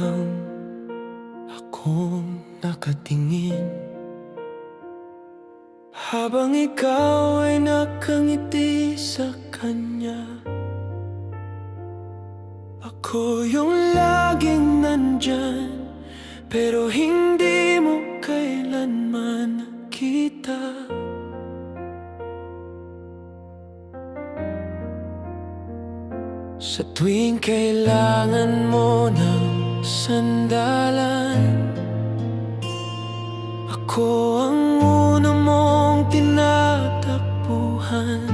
lang akong nakatingin, habang ikaw ay nakangiti sa kanya. Ako yung laging nandyan, pero hindi mo kailanman nakita. Sa tuwing kailangan mo ng sandalan, ako ang una mong tinatakbuhan.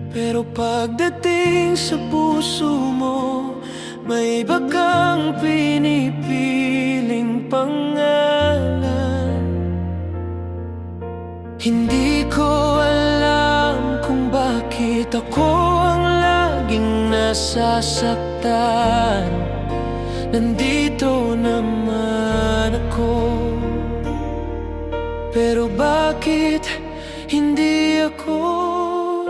Pero pagdating sa puso mo, may iba kang pinipiling pangalan. Hindi ko alam kung bakit ako ang laging nasasaktan. Nandito naman ako, pero bakit hindi ako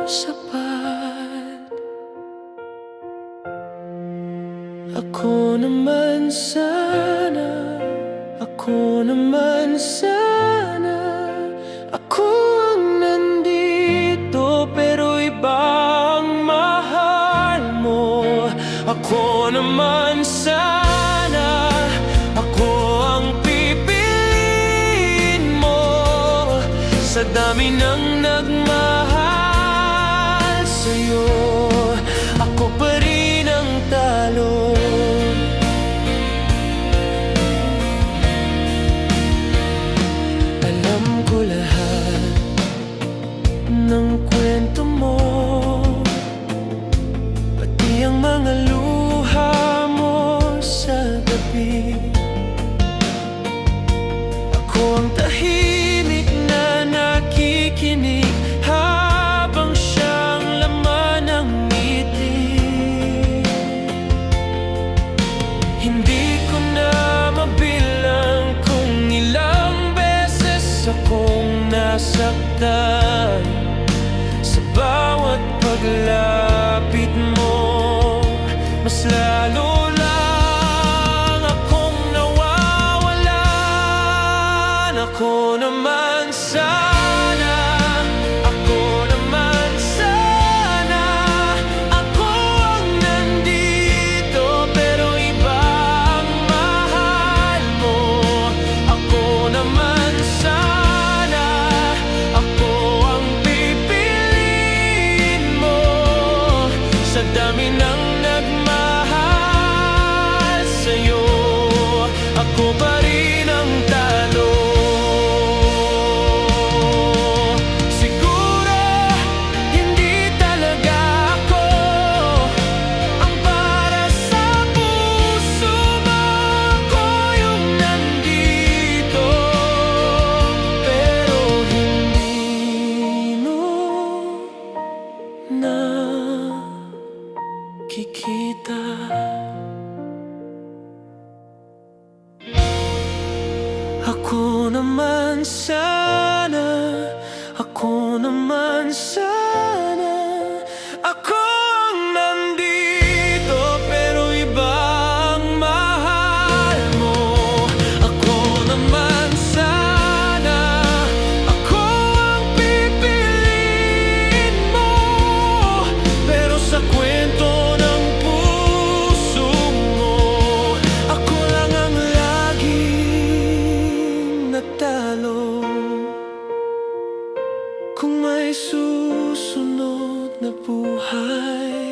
sapat? Ako naman sana, ako naman sana, ako ang nandito, pero iba ang mahal mo. Ako naman sana, ako ang pipiliin mo. Sa dami ng nagmahal sa'yo, ako pa rin ang talo. Alam ko lahat ng kwento mo, pati ang mga luha mo sa gabi. Ako ang tahimik na nakikinig habang siyang laman ng ngiti. Hindi ko na mabilang kung ilang beses akong nasaktan. Sa bawat paglapit mo, mas lalo lang akong nawawalan. Ako naman sana, ako naman sana, ako ang nandito, pero iba ang mahal mo. Ako naman sana, ako ang pipiliin mo. Sa dami ng nagmahal sa'yo, ako pa rin ang talo. Siguro hindi talaga ako ang para sa puso mo. Ako yung nandito, pero hindi mo nakikita. Ako naman sana, ako naman sana, ako ang nandito, pero iba ang mahal mo. Ako naman sana, ako ang pipiliin mo. Pero sa kwento ng puso mo, ako lang ang laging natalo. Kung may susunod na buhay,